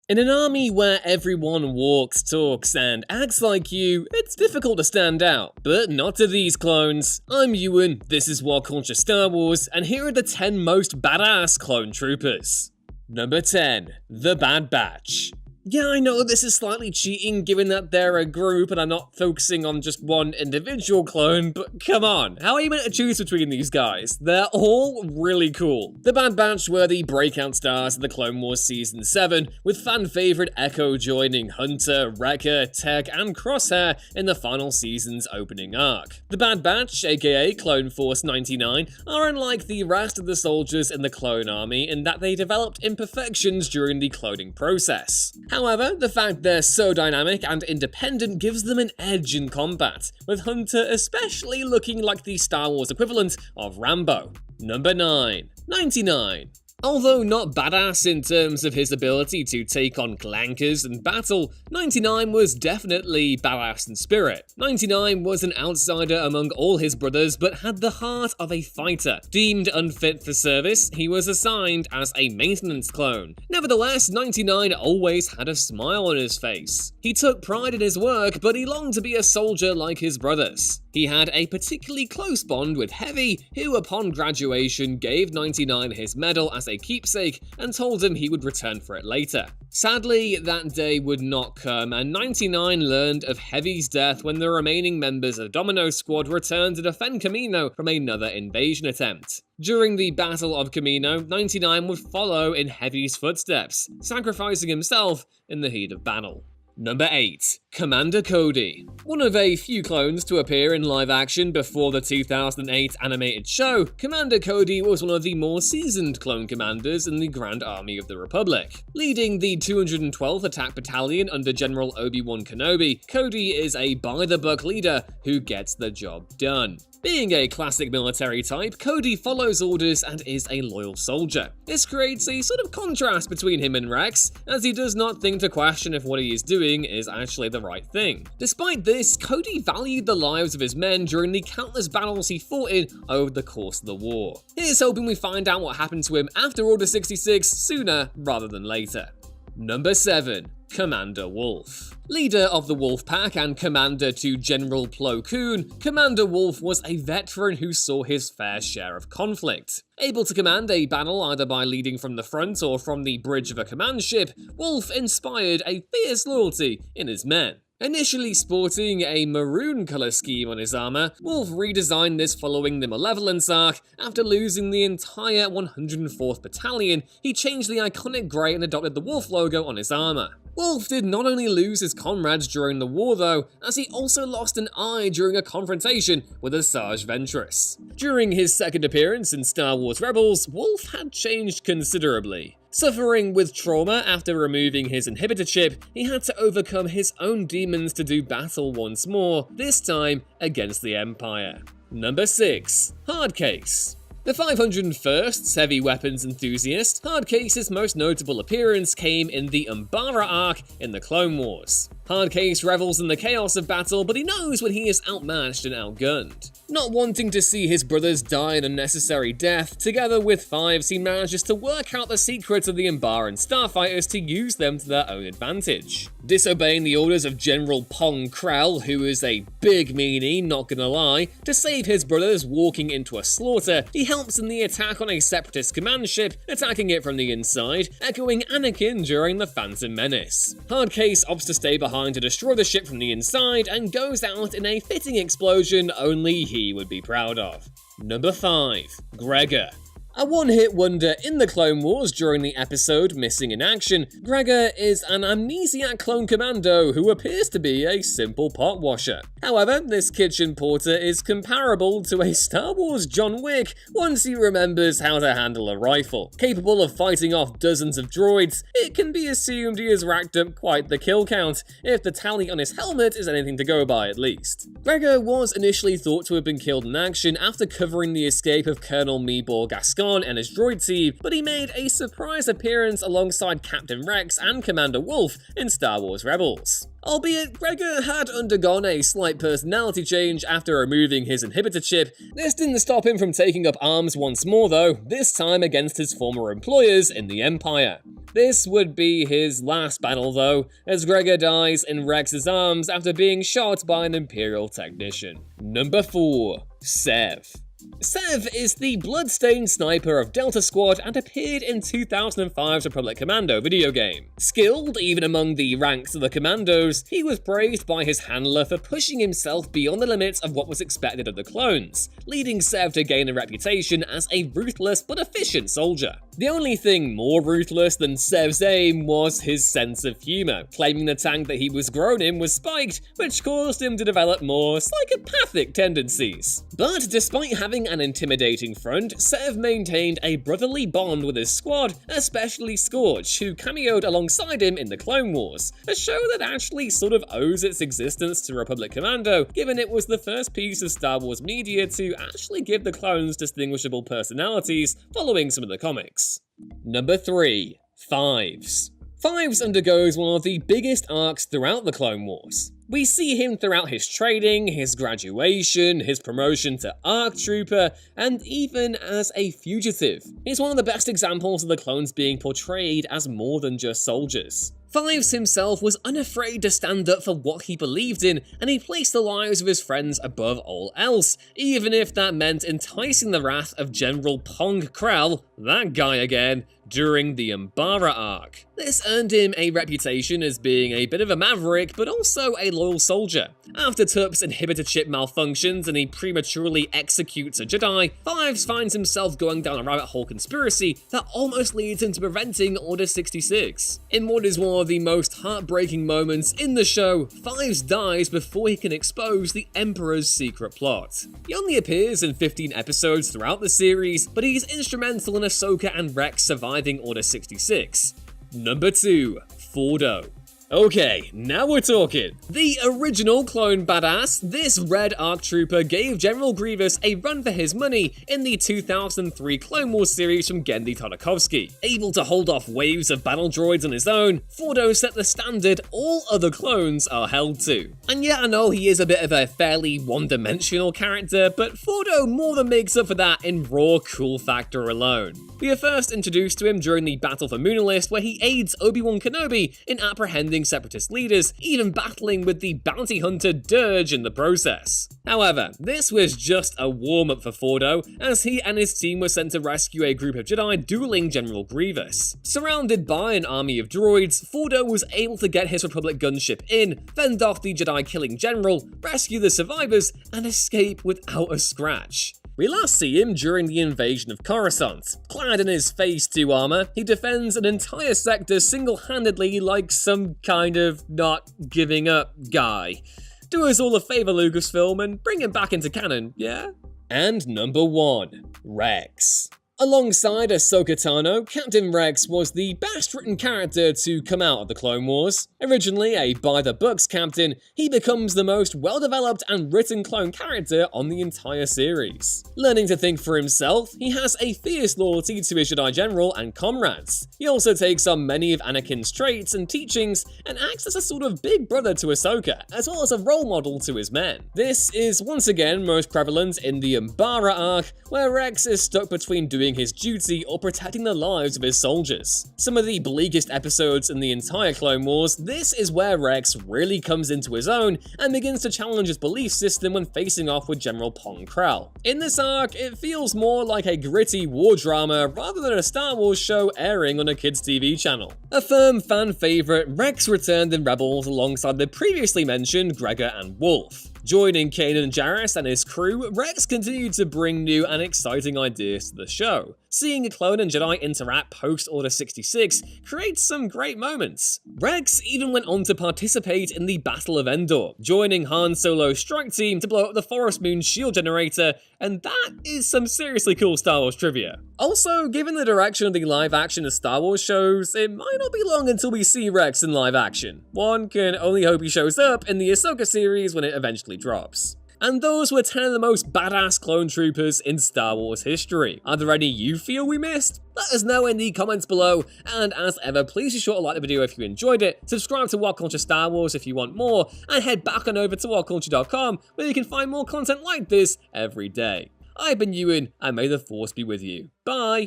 In an army where everyone walks, talks, and acts like you, it's difficult to stand out, but not to these clones. I'm Ewan, this is What Culture Star Wars, and here are the 10 most badass clone troopers. Number 10. The Bad Batch. Yeah, I know this is slightly cheating given that they're a group and I'm not focusing on just one individual clone, but come on, how are you meant to choose between these guys? They're all really cool. The Bad Batch were the breakout stars of the Clone Wars Season 7, with fan favorite Echo joining Hunter, Wrecker, Tech, and Crosshair in the final season's opening arc. The Bad Batch, aka Clone Force 99, are unlike the rest of the soldiers in the clone army in that they developed imperfections during the cloning process. However, the fact they're so dynamic and independent gives them an edge in combat, with Hunter especially looking like the Star Wars equivalent of Rambo. Number 9. 99. Although not badass in terms of his ability to take on clankers and battle, 99 was definitely badass in spirit. 99 was an outsider among all his brothers but had the heart of a fighter. Deemed unfit for service, he was assigned as a maintenance clone. Nevertheless, 99 always had a smile on his face. He took pride in his work, but he longed to be a soldier like his brothers. He had a particularly close bond with Heavy, who upon graduation gave 99 his medal as a keepsake and told him he would return for it later. Sadly, that day would not come, and 99 learned of Heavy's death when the remaining members of Domino Squad returned to defend Kamino from another invasion attempt. During the Battle of Kamino, 99 would follow in Heavy's footsteps, sacrificing himself in the heat of battle. Number 8. Commander Cody. One of a few clones to appear in live action before the 2008 animated show, Commander Cody was one of the more seasoned clone commanders in the Grand Army of the Republic. Leading the 212th Attack Battalion under General Obi-Wan Kenobi, Cody is a by-the-book leader who gets the job done. Being a classic military type, Cody follows orders and is a loyal soldier. This creates a sort of contrast between him and Rex, as he does not think to question if what he is doing is actually the right thing. Despite this, Cody valued the lives of his men during the countless battles he fought in over the course of the war. Here's hoping we find out what happened to him after Order 66 sooner rather than later. Number 7. Commander Wolffe. Leader of the Wolf Pack and commander to General Plo Koon, Commander Wolffe was a veteran who saw his fair share of conflict. Able to command a battle either by leading from the front or from the bridge of a command ship, Wolffe inspired a fierce loyalty in his men. Initially sporting a maroon color scheme on his armor, Wolffe redesigned this following the Malevolence arc. After losing the entire 104th Battalion, he changed the iconic grey and adopted the wolf logo on his armor. Wolffe did not only lose his comrades during the war though, as he also lost an eye during a confrontation with Asajj Ventress. During his second appearance in Star Wars Rebels, Wolffe had changed considerably. Suffering with trauma after removing his inhibitor chip, he had to overcome his own demons to do battle once more, this time against the Empire. Number 6. Hardcase. The 501st heavy weapons enthusiast, Hardcase's most notable appearance came in the Umbara arc in the Clone Wars. Hardcase revels in the chaos of battle, but he knows when he is outmatched and outgunned. Not wanting to see his brothers die an unnecessary death, together with Fives he manages to work out the secrets of the Umbaran starfighters to use them to their own advantage. Disobeying the orders of General Pong Krell, who is a big meanie, not gonna lie, to save his brothers walking into a slaughter, he helps in the attack on a separatist command ship, attacking it from the inside, echoing Anakin during the Phantom Menace. Hardcase opts to stay behind to destroy the ship from the inside and goes out in a fitting explosion only he would be proud of. Number 5. Gregor. A one-hit wonder in the Clone Wars during the episode Missing in Action, Gregor is an amnesiac clone commando who appears to be a simple pot washer. However, this kitchen porter is comparable to a Star Wars John Wick once he remembers how to handle a rifle. Capable of fighting off dozens of droids, it can be assumed he has racked up quite the kill count, if the tally on his helmet is anything to go by at least. Gregor was initially thought to have been killed in action after covering the escape of Colonel Meebor Gascon gone and his droid team, but he made a surprise appearance alongside Captain Rex and Commander Wolffe in Star Wars Rebels. Albeit Gregor had undergone a slight personality change after removing his inhibitor chip, this didn't stop him from taking up arms once more though, this time against his former employers in the Empire. This would be his last battle though, as Gregor dies in Rex's arms after being shot by an Imperial technician. Number 4. Sev. Sev is the bloodstained sniper of Delta Squad and appeared in 2005's Republic Commando video game. Skilled even among the ranks of the Commandos, he was praised by his handler for pushing himself beyond the limits of what was expected of the clones, leading Sev to gain a reputation as a ruthless but efficient soldier. The only thing more ruthless than Sev's aim was his sense of humor, claiming the tank that he was grown in was spiked, which caused him to develop more psychopathic tendencies. But despite having an intimidating front, Sev maintained a brotherly bond with his squad, especially Scorch, who cameoed alongside him in the Clone Wars, a show that actually sort of owes its existence to Republic Commando, given it was the first piece of Star Wars media to actually give the clones distinguishable personalities following some of the comics. Number 3. Fives. Fives undergoes one of the biggest arcs throughout the Clone Wars. We see him throughout his training, his graduation, his promotion to ARC Trooper, and even as a fugitive. He's one of the best examples of the clones being portrayed as more than just soldiers. Fives himself was unafraid to stand up for what he believed in, and he placed the lives of his friends above all else, even if that meant enticing the wrath of General Pong Krell, that guy again, during the Umbara arc. This earned him a reputation as being a bit of a maverick, but also a loyal soldier. After Tup's inhibitor chip malfunctions and he prematurely executes a Jedi, Fives finds himself going down a rabbit hole conspiracy that almost leads him to preventing Order 66. In what is one of the most heartbreaking moments in the show, Fives dies before he can expose the Emperor's secret plot. He only appears in 15 episodes throughout the series, but he's instrumental in Ahsoka and Rex surviving Order 66. Number 2. Fordo. Okay, now we're talking. The original clone badass, this red ARC Trooper gave General Grievous a run for his money in the 2003 Clone Wars series from Genndy Tartakovsky. Able to hold off waves of battle droids on his own, Fordo set the standard all other clones are held to. And yeah, I know he is a bit of a fairly one-dimensional character, but Fordo more than makes up for that in raw cool factor alone. We are first introduced to him during the Battle for Moonalist, where he aids Obi-Wan Kenobi in apprehending separatist leaders, even battling with the bounty hunter Dirge in the process. However, this was just a warm-up for Fordo, as he and his team were sent to rescue a group of Jedi dueling General Grievous. Surrounded by an army of droids, Fordo was able to get his Republic gunship in, fend off the Jedi-killing general, rescue the survivors, and escape without a scratch. We last see him during the invasion of Coruscant. Clad in his Phase 2 armor, he defends an entire sector single-handedly like some kind of not giving up guy. Do us all a favor, Lucasfilm, and bring him back into canon, yeah? And number 1. Rex. Alongside Ahsoka Tano, Captain Rex was the best-written character to come out of the Clone Wars. Originally a by-the-books captain, he becomes the most well-developed and written clone character on the entire series. Learning to think for himself, he has a fierce loyalty to his Jedi General and comrades. He also takes on many of Anakin's traits and teachings, and acts as a sort of big brother to Ahsoka, as well as a role model to his men. This is once again most prevalent in the Umbara arc, where Rex is stuck between doing his duty or protecting the lives of his soldiers. Some of the bleakest episodes in the entire Clone Wars, this is where Rex really comes into his own and begins to challenge his belief system when facing off with General Pong Krell. In this arc, it feels more like a gritty war drama rather than a Star Wars show airing on a kids' TV channel. A firm fan favorite, Rex returned in Rebels alongside the previously mentioned Gregor and Wolffe. Joining Kanan Jarrus and his crew, Rex continued to bring new and exciting ideas to the show. Seeing a clone and Jedi interact post-Order 66 creates some great moments. Rex even went on to participate in the Battle of Endor, joining Han Solo's strike team to blow up the Forest Moon shield generator, and that is some seriously cool Star Wars trivia. Also, given the direction of the live-action of Star Wars shows, it might not be long until we see Rex in live action. One can only hope he shows up in the Ahsoka series when it eventually drops. And those were 10 of the most badass clone troopers in Star Wars history. Are there any you feel we missed? Let us know in the comments below, and as ever, please be sure to like the video if you enjoyed it, subscribe to What Culture Star Wars if you want more, and head back on over to whatculture.com where you can find more content like this every day. I've been Ewan, and may the Force be with you. Bye!